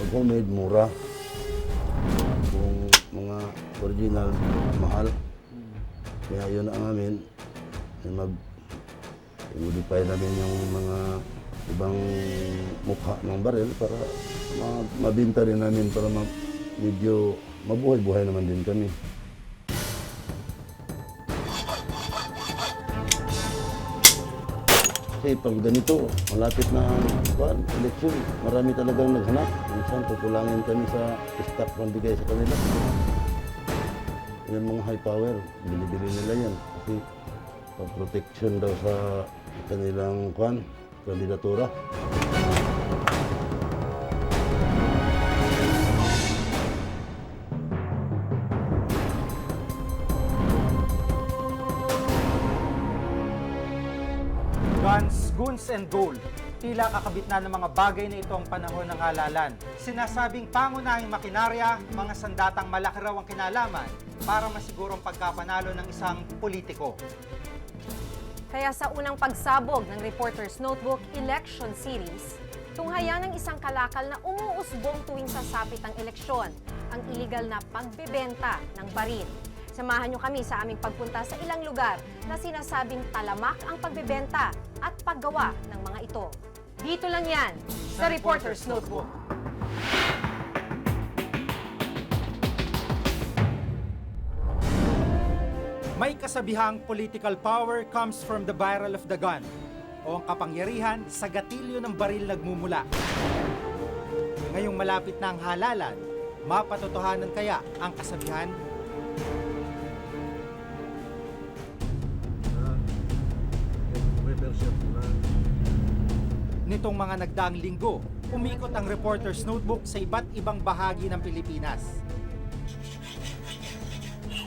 homemade, mura. Kung mga original, mahal. Kaya yun ang amin, i-modify namin yung mga ibang mukha ng baril para mabinta rin namin para medyo mabuhay-buhay naman din kami. Kasi pag ganito, malapit na ang eleksyon, marami talagang naghanap. Minsan kukulangin kami sa stock na bigay sa kanila. Yan mga high power, binibili nila yan. Kasi protection daw sa kanilang kandidatura. Guns, goons, and gold. Tila kakabit na ng mga bagay na ito ang panahon ng halalan. Sinasabing pangunahing makinarya, mga sandatang malaki raw ang kinalaman para masigurong pagkapanalo ng isang politiko. Kaya sa unang pagsabog ng Reporter's Notebook Election Series, tunghayan ng isang kalakal na umuusbong tuwing sasapit ang eleksyon, ang iligal na pagbebenta ng baril. Samahan niyo kami sa aming pagpunta sa ilang lugar na sinasabing talamak ang pagbebenta at paggawa ng mga ito. Dito lang yan sa Reporter's Notebook. May kasabihang political power comes from the barrel of the gun, o ang kapangyarihan sa gatilyo ng baril nagmumula. Ngayong malapit na ang halalan, mapatotohanan kaya ang kasabihan? Nitong mga nagdaang linggo, umikot ang Reporter's Notebook sa iba't ibang bahagi ng Pilipinas.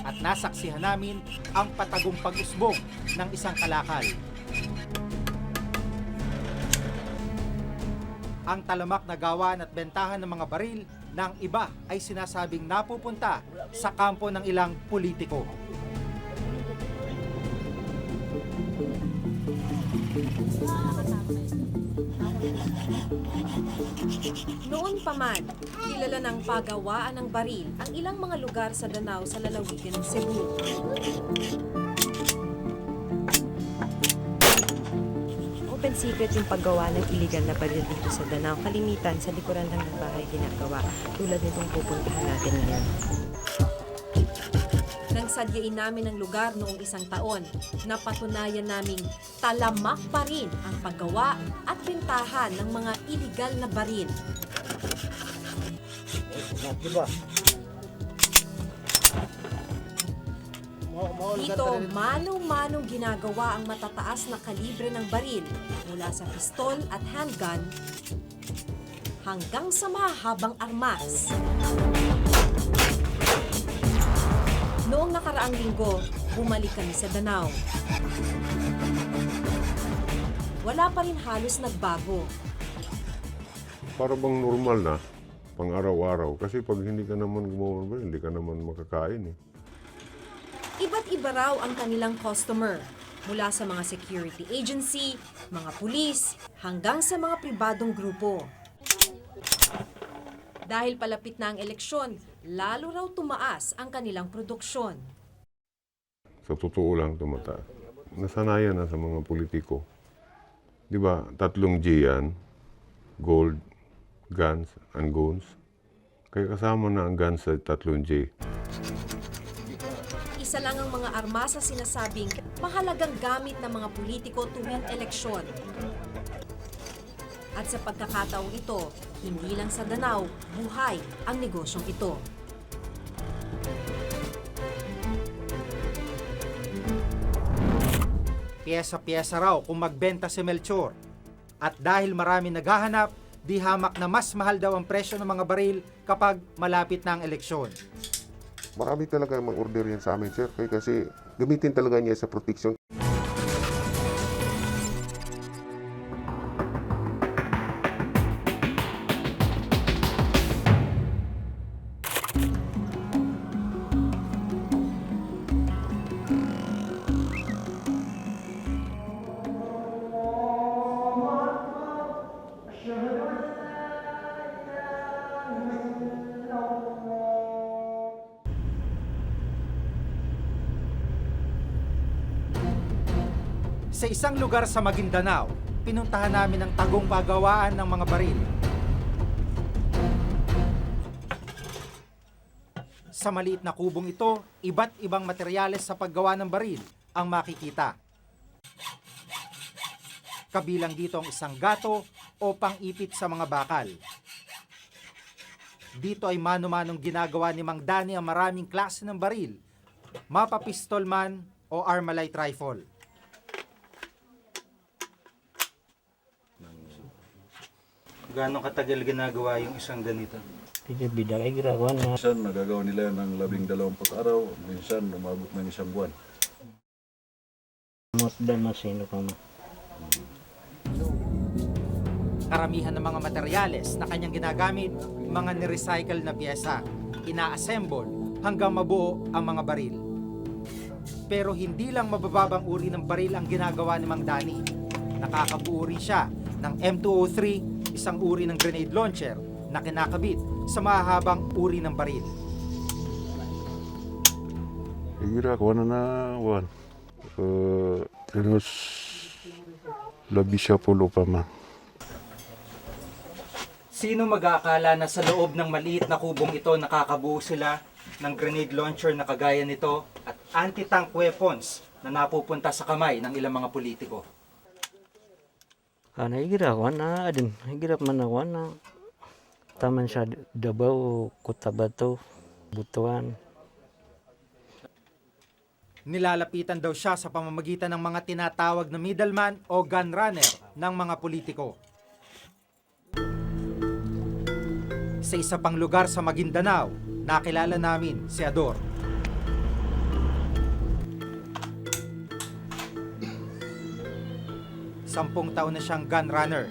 At nasaksihan namin ang patagong pag-usbong ng isang kalakal. Ang talamak na gawan at bentahan ng mga baril ng iba ay sinasabing napupunta sa kampo ng ilang politiko. Noon pa man, kilala ng pagawaan ng baril ang ilang mga lugar sa Danao sa lalawigan ng Cebu. Open secret yung paggawa ng illegal na baril dito sa Danao. Kalimitan sa likuran lang ng bahay ginagawa, tulad nitong pupuntahan natin ngayon. Nang sadyain namin ang lugar noong isang taon, napatunayan naming talamak pa rin ang paggawa at bentahan ng mga iligal na baril. Dito, manong-manong ginagawa ang matataas na kalibre ng baril mula sa pistol at handgun hanggang sa mahahabang armas. Noong nakaraang linggo, bumalik kami sa Danao. Wala pa rin halos nagbago. Para bang normal na, pang araw-araw. Kasi pag hindi ka naman gumawa ba, hindi ka naman makakain eh. Iba't iba raw ang kanilang customer. Mula sa mga security agency, mga pulis, hanggang sa mga pribadong grupo. Dahil palapit na ang eleksyon, lalo raw tumaas ang kanilang produksyon. Sa totoo lang tumataas. Nasanayan na sa mga politiko. Di ba, 3 G yan, gold, guns, and goons. Kaya kasama na ang guns sa 3 G. Isa lang ang mga armas na sinasabing mahalagang gamit ng mga politiko tuwing eleksyon. At sa pagkakataong ito, hindi lang sa Danao, buhay ang negosyong ito. Piyesa-piyesa raw kung magbenta si Melchor. At dahil marami naghahanap, di hamak na mas mahal daw ang presyo ng mga baril kapag malapit na ang eleksyon. Marami talaga mag-order yan sa amin, sir. Kasi gamitin talaga niya sa protection. Sa isang lugar sa Maguindanao, pinuntahan namin ang tagong pagawaan ng mga baril. Sa maliit na kubong ito, iba't ibang materyales sa paggawa ng baril ang makikita. Kabilang dito ang isang gato o pang-ipit sa mga bakal. Dito ay mano-manong ginagawa ni Mang Danny ang maraming klase ng baril, mapapistol man o Armalite rifle. Gaano katagal ginagawa yung isang ganito? Bida kay girawan na Minsan nagagawa nila yan ng 12 araw, minsan umabot ng 1 buwan. mot dan masino ka mo. Karamihan ng mga materyales na kanyang ginagamit, mga nirecycle na piyesa, ina-assemble hanggang mabuo ang mga baril. Pero hindi lang mabababang uri ng baril ang ginagawa ni Mang Danny. Nakakabuo rin siya ng M203, isang uri ng grenade launcher na kinakabit sa mahahabang uri ng baril. Kira ko na wan. Terus labis siya pulo pa ma. Sino mag-aakala na sa loob ng maliit na kubong ito nakakabuo sila ng grenade launcher na kagaya nito at anti-tank weapons na napupunta sa kamay ng ilang mga politiko? Kana girawan na adin, girap man awan na taman siya Davao, Cotabato, Butuan. Nilalapitan daw siya sa pamamagitan ng mga tinatawag na middleman o gun runner ng mga politiko. Sa isa pang lugar sa Maguindanao, nakilala namin si Ador. Sampung taon na siyang gun runner.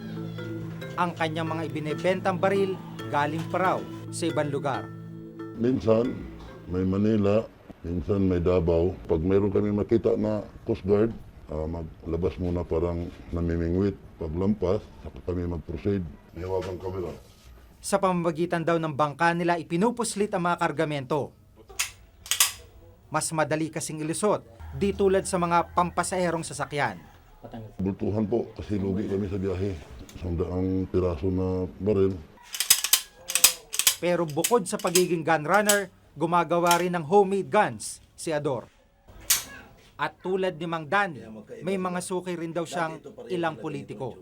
Ang kanyang mga ibinebentang baril galing pa raw sa ibang lugar. Minsan, may Manila, minsan may Davao. Pag mayroon kami makita na Coast Guard, maglabas muna parang namimingwit. Paglampas, saka kami mag-proceed. May hawakan kami lang. Sa pamamagitan daw ng bangka nila ipinupuslit ang mga kargamento. Mas madali kasing ilusot, di tulad sa mga pampasaherong sasakyan. Bultuhan po kasi lugi kami sa biyahe. 100 piraso na baril. Pero bukod sa pagiging gun runner, gumagawa rin ng homemade guns si Ador. At tulad ni Mang Danny, may mga suki rin daw siyang ilang politiko.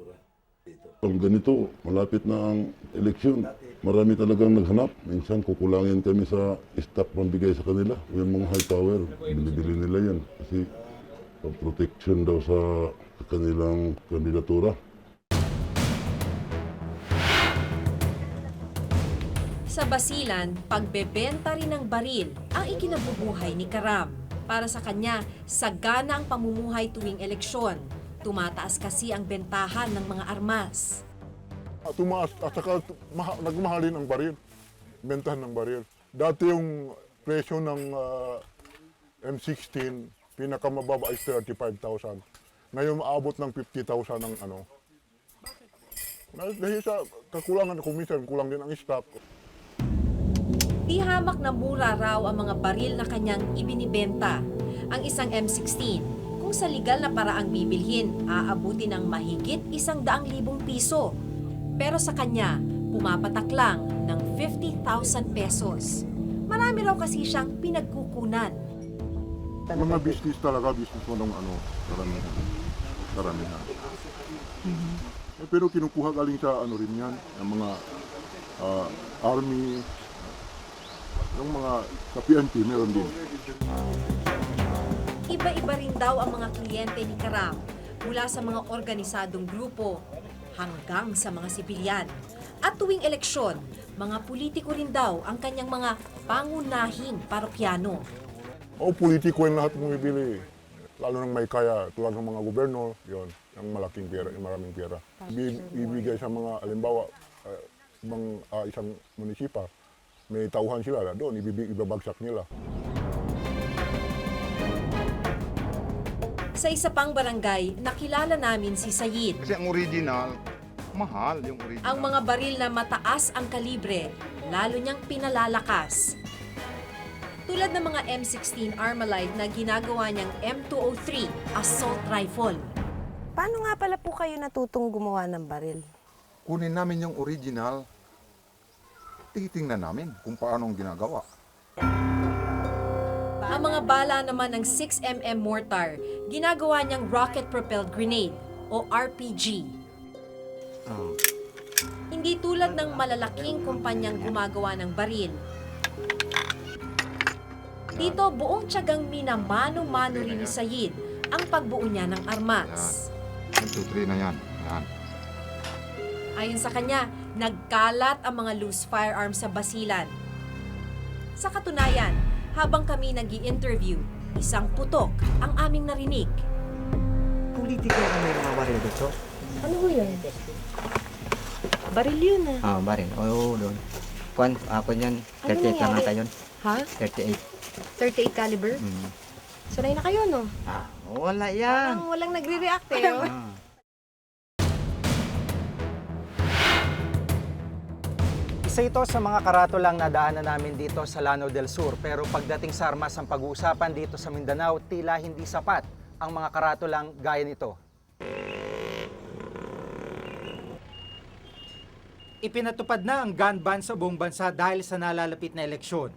Pag ganito, malapit na ang eleksyon. Marami talagang naghanap. Minsan kukulangin kami sa stock pambigay sa kanila. Yung mga high power, binibili nila yan. Kasi protection daw sa kanilang kandidatura. Sa Basilan, pagbebenta rin ng baril ang ikinabubuhay ni Karam. Para sa kanya, sagana ang pamumuhay tuwing eleksyon. Tumataas kasi ang bentahan ng mga armas. Tumaas at saka nagmahalin ang baril, bentahan ng baril. Dati yung presyo ng M16, pinakamababa ay 35,000. Ngayon maabot ng 50,000 ang ano. Dahil sa kakulangan, kuminsan kulang din ang stock. Di hamak na mura raw ang mga baril na kanyang ibinibenta. Ang isang M16, kung sa legal na paraang bibilhin, aabuti ng mahigit 100,000 piso. Pero sa kanya, pumapatak lang ng 50,000 pesos. Marami raw kasi siyang pinagkukunan. Mga business talaga, business mo ng ano, karamihan. Pero kinukuha galing sa ano rin yan, ang mga army, yung mga sa PNP, meron din. Iba-iba rin daw ang mga kliyente ni Karam, mula sa mga organisadong grupo hanggang sa mga sibilyan. At tuwing eleksyon, mga politiko rin daw ang kanyang mga pangunahing parokyano. O politiko yung lahat bumibili. Lalo nang may kaya, tulad ng mga gobernador, yon, yung malaking pera, yung maraming pera. Ibigay sa mga, alimbawa, isang munisipa, may tauhan sila, doon ibabagsak nila. Sa isa pang barangay, nakilala namin si Sayid. Kasi ang original, mahal yung original. Ang mga baril na mataas ang kalibre, lalo niyang pinalalakas. Tulad ng mga M16 Armalite na ginagawa niyang M203 assault rifle. Paano nga pala po kayo natutong gumawa ng baril? Kunin namin yung original, titingnan namin kung paano ang ginagawa. Ang mga bala naman ng 6mm mortar, ginagawa niyang rocket-propelled grenade o RPG. Hindi tulad ng malalaking kumpanyang gumagawa ng baril. Dito, buong tiyagang minamano-mano rin ni Sayid ang pagbuo niya ng armas. 1, 2, 3 na yan. Yan. Ayon sa kanya, nagkalat ang mga loose firearms sa basilan. Sa katunayan, habang kami nag-i-interview, isang putok ang aming narinig. Politiko ka may mga baril dito. Ano ho yun? Baril yun ah. Baril. Oo, doon. Kwan, ako niyan. 38 lang ata yun. Ha? 38. 38 caliber? Sanay na kayo, no? Wala yan. Parang walang nagre-react eh. Oh. Isa ito sa mga karatulang nadaanan namin dito sa Lanao del Sur. Pero pagdating sa armas ang pag-uusapan dito sa Mindanao, tila hindi sapat ang mga karatulang gaya nito. Ipinatupad na ang gun ban sa buong bansa dahil sa nalalapit na eleksyon.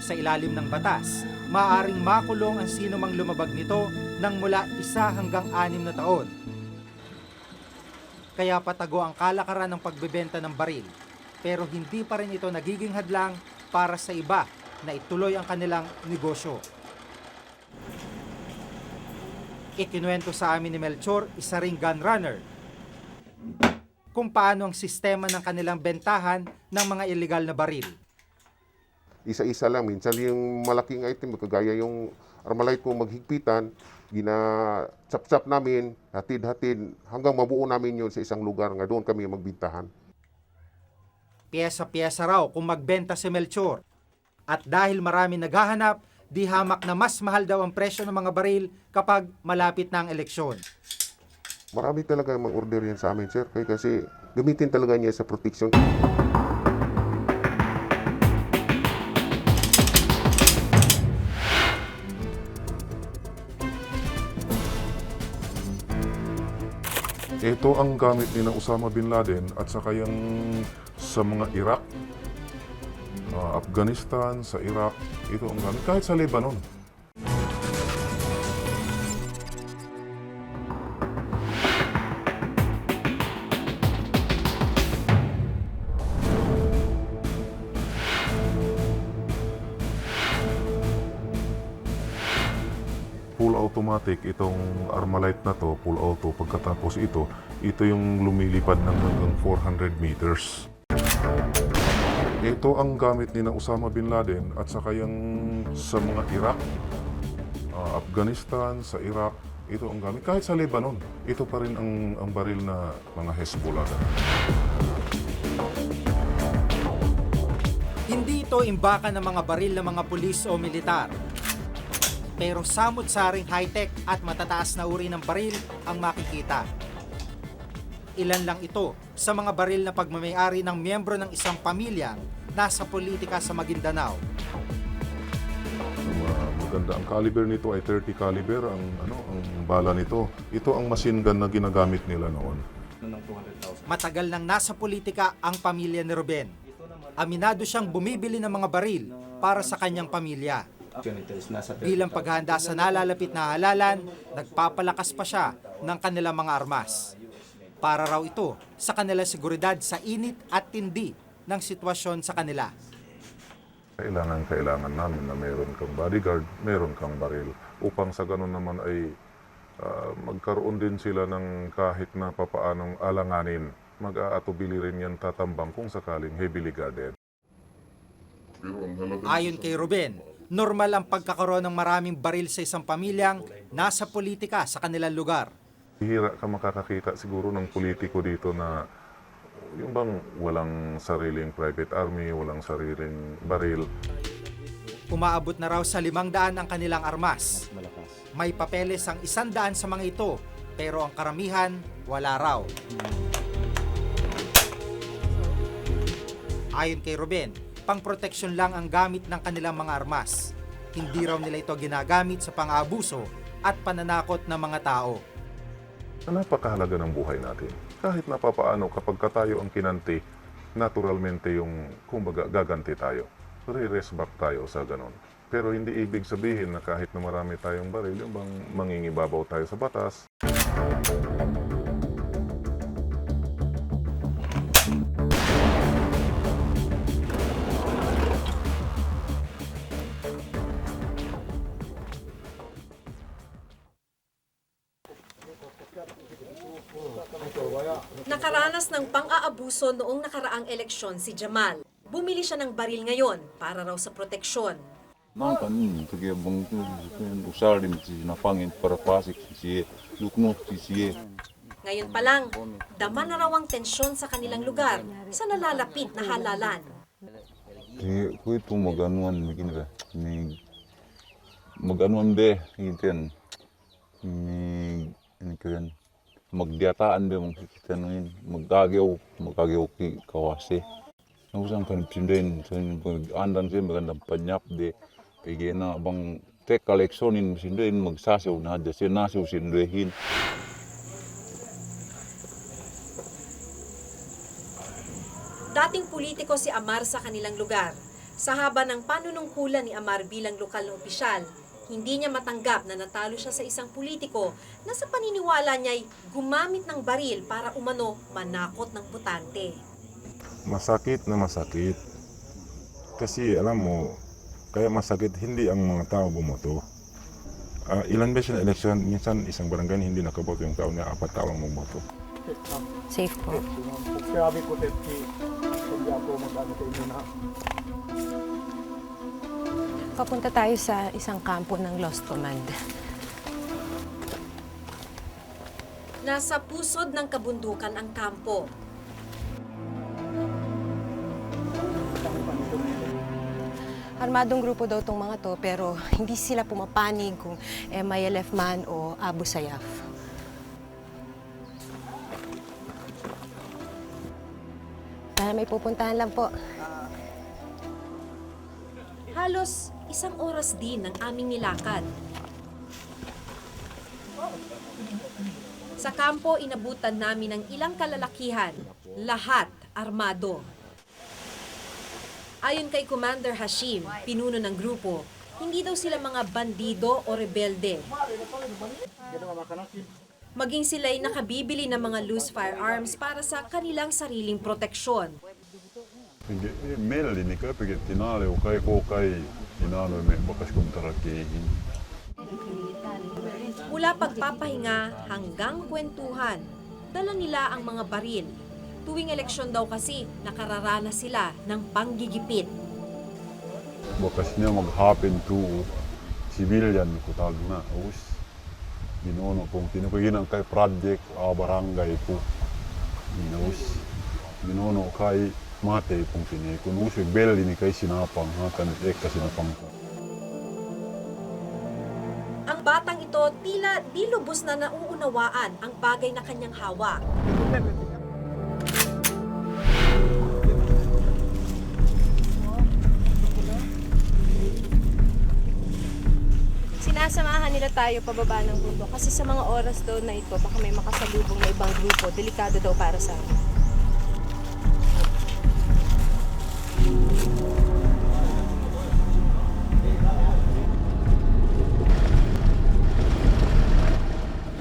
Sa ilalim ng batas, maaaring makulong ang sino mang lumabag nito ng mula 1 hanggang 6 na taon. Kaya patago ang kalakaran ng pagbebenta ng baril. Pero hindi pa rin ito nagiging hadlang para sa iba na ituloy ang kanilang negosyo. Ikinuwento sa amin ni Melchor, isa ring gun runner, kung paano ang sistema ng kanilang bentahan ng mga illegal na baril. Isa-isa lang. Minsan yung malaking item, kagaya yung Armalite ko maghigpitan, gina-chap-chap namin, hatid-hatid, hanggang mabuo namin yun sa isang lugar nga doon kami magbintahan. Piyesa-piyesa raw kung magbenta si Melchor. At dahil marami naghahanap, di hamak na mas mahal daw ang presyo ng mga baril kapag malapit na ang eleksyon. Marami talaga mag-order yan sa amin, sir. Kasi gamitin talaga niya sa protection. Ito ang gamit ni na Osama Bin Laden at saka yung sa mga Iraq, Afghanistan, sa Iraq. Ito ang gamit. Kahit sa Lebanon. Full automatic itong Armalite na to, full auto. Pagkatapos ito yung lumilipad ng hanggang 400 meters. Ito ang gamit ni na Osama Bin Laden at saka yung sa mga Iraq, Afghanistan, sa Iraq. Ito ang gamit. Kahit sa Lebanon, ito pa rin ang baril na mga Hezbollah. Hindi ito imbakan ng mga baril ng mga pulis o militar. Pero samot-saring high-tech at matataas na uri ng baril ang makikita. Ilan lang ito sa mga baril na pagmamayari ng miyembro ng isang pamilyang nasa politika sa Maguindanao. Maganda ang caliber nito ay 30 caliber ang bala nito. Ito ang machine gun na ginagamit nila noon. Matagal nang nasa politika ang pamilya ni Ruben. Aminado siyang bumibili ng mga baril para sa kanyang pamilya. Bilang paghahanda sa nalalapit na halalan, nagpapalakas pa siya ng kanilang mga armas. Para raw ito sa kanilang seguridad sa init at tindi ng sitwasyon sa kanila. Kailangan namin na mayroon kang bodyguard, mayroon kang baril. Upang sa ganun naman ay magkaroon din sila ng kahit na papaanong alanganin. Mag-aatubili rin yan tatambang kung sakaling heavily guarded. Ayon kay Ruben, normal ang pagkakaroon ng maraming baril sa isang pamilyang nasa politika sa kanilang lugar. Hihira ka makakakita siguro ng politiko dito na yung bang walang sariling private army, walang sariling baril. Umaabot na raw sa 500 ang kanilang armas. May papeles ang 100 sa mga ito, pero ang karamihan wala raw. Ayon kay Ruben, pangproteksyon lang ang gamit ng kanilang mga armas. Hindi raw nila ito ginagamit sa pang-aabuso at pananakot ng mga tao. Napakahalaga ng buhay natin. Kahit napapaano kapag tayo ang kinanti, naturalmente yung kumbaga gaganti tayo. Re-rest back tayo sa ganon. Pero hindi ibig sabihin na kahit na marami tayong baril, yung bang mangingibabaw tayo sa batas. Nakaranas ng pang-aabuso noong nakaraang eleksyon si Jamal. Bumili siya ng baril ngayon para raw sa proteksyon. なんかね、時は僕おしゃれにna pangin para pasik si lukno si Ngayon pa lang, dama na raw ang tensyon sa kanilang lugar sa nalalapit na halalan. Kaya ko ito mag-anuan begini ba? Mag-anuan be, hintin. Ini kaya magdiataan be mong kita nungin magagaw ki kawase. Nausang kan pindain sa andan siya magandang panyap de pigi na bang tek koleksionin sindain magsasaw na de sinasaw sindahin. Dating politiko si Amar sa kanilang lugar. Sa haba ng panunungkulan ni Amar bilang lokal na opisyal, hindi niya matanggap na natalo siya sa isang politiko na sa paniniwala niya'y gumamit ng baril para umano manakot ng botante. Masakit na masakit. Kasi alam mo, kaya masakit hindi ang mga tao bumoto. Ilan beses na eleksyon, minsan isang barangay hindi nakaboto yung tao niya, 4 tao ang magboto. Safe po. Papunta tayo sa isang kampo ng Lost Command. Nasa pusod ng kabundukan ang kampo. Armadong grupo daw tong mga to, pero hindi sila pumapanig kung MILF man o Abu Sayyaf. Sana may pupuntahan lang po. Halos 1 oras din ang aming nilakad. Sa kampo, inabutan namin ng ilang kalalakihan, lahat armado. Ayon kay Commander Hashim, pinuno ng grupo, hindi daw sila mga bandido o rebelde. Maging sila'y nakabibili ng mga loose firearms para sa kanilang sariling proteksyon. Meillä niin köpikit tinale o kai ko kai inano me bakas kuntarakihin. Mula pagpapahinga hanggang kwentuhan, dala nila ang mga baril. Tuwing eleksyon daw kasi, nakararana sila ng panggigipit. Bakas niya maghapin tu civilian ko tawag na us. Binono kung tinukuyin kay project barangay ko. Binus. Binono kay mate kung pinay. Kung usig bel ini kay sinapang ha kanit ka sinapang. Ang batang ito tila di lubos na nauunawaan ang bagay na kanyang hawak. Sinasamahan nila tayo pababa ng bundok kasi sa mga oras daw na ito, baka may makasalubong na ibang grupo. Delikado daw para sa amin.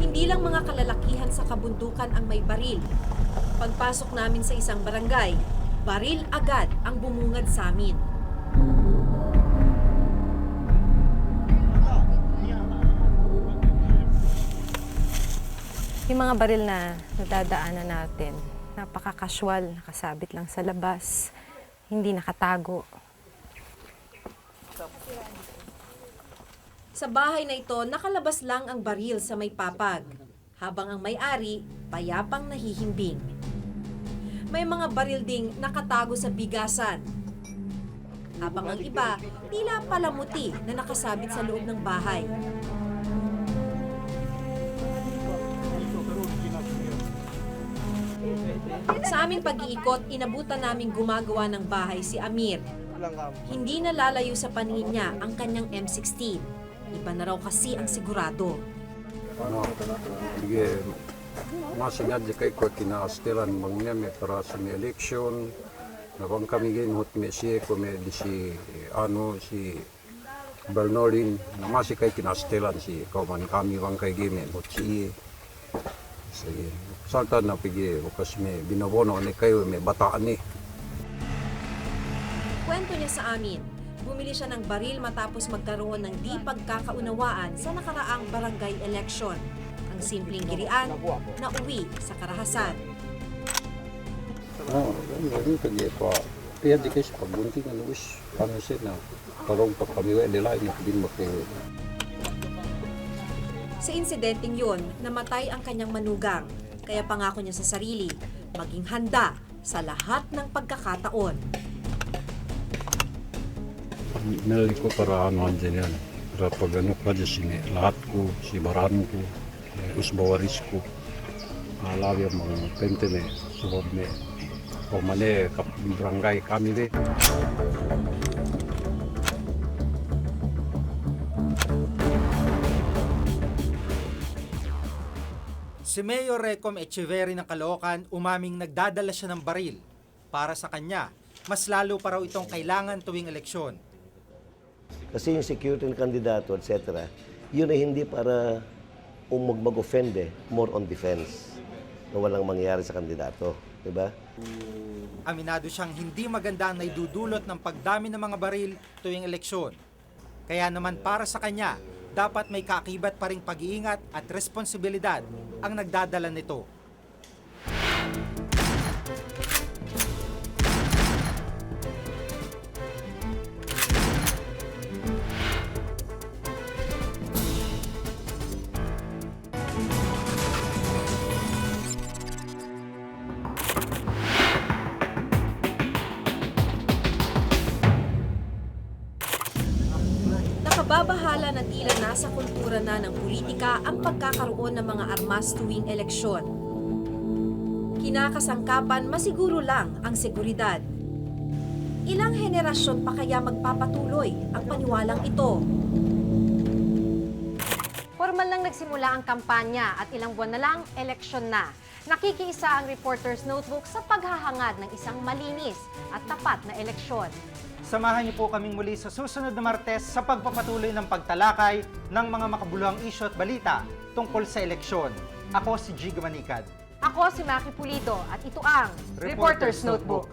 Hindi lang mga kalalakihan sa kabundukan ang may baril. Pagpasok namin sa isang barangay, baril agad ang bumungad sa amin. Yung mga baril na nadadaanan natin, napaka-casual, nakasabit lang sa labas, hindi nakatago. Sa bahay na ito, nakalabas lang ang baril sa may papag, habang ang may-ari, payapang nahihimbing. May mga baril ding nakatago sa bigasan, habang ang iba, tila palamuti na nakasabit sa loob ng bahay. Sa aming pag-iikot, inabutan naming gumagawa ng bahay si Amir. Hindi na lalayo sa paningin niya ang kanyang M16. Iba na raw kasi ang sigurado. Sige, masinad kay ko kinaastiran mangyami para sa may eleksyon. Nabang kami ginhot may siya ko may di si si Bernardin na masih kay kinaastiran si kauman kami bang kay gimen hot siya. Sige, salta na pigi bukas may binabono ni kayo may bataan ni. Kwento niya sa amin, bumili siya ng baril matapos magkaroon ng di pagkakaunawaan sa nakaraang barangay election. Ang simpleng girian na uwi sa karahasan. Meron kaya pa, kaya di kayo sa pagbunti na luwis, kami siya na parang pagpamiwa nila, hindi din makiwi. Sa insidenteng yun, namatay ang kanyang manugang. Kaya pangako niya sa sarili, maging handa sa lahat ng pagkakataon. Nalali ko para ano andyan yan. Para pag ano pa dyan sini, lahat ko, si Barano ko, Usbawaris ko, alawi ang mga pente na suhob na pamane barangay kami de. Si Mayor Recom Echeverry ng Caloocan umaming nagdadala siya ng baril. Para sa kanya, mas lalo pa raw itong kailangan tuwing eleksyon. Kasi yung security ng kandidato, etc., yun ay hindi para mag-offend more on defense na walang mangyari sa kandidato. Diba? Aminado siyang hindi maganda ang naidudulot ng pagdami ng mga baril tuwing eleksyon. Kaya naman para sa kanya, dapat may kaakibat pa ring pag-iingat at responsibilidad ang nagdadala nito. Nakababahala na tila nasa kultura na ng politika ang pagkakaroon ng mga armas tuwing eleksyon. Kinakasangkapan masiguro lang ang seguridad. Ilang henerasyon pa kaya magpapatuloy ang paniwalang ito? Formal lang nagsimula ang kampanya at ilang buwan na lang, eleksyon na. Nakikiisa ang Reporter's Notebook sa paghahangad ng isang malinis at tapat na eleksyon. Samahan niyo po kaming muli sa susunod na Martes sa pagpapatuloy ng pagtalakay ng mga makabuluhang isyu at balita tungkol sa eleksyon. Ako si Giga Manicad. Ako si Maki Pulido at ito ang Reporter's Notebook.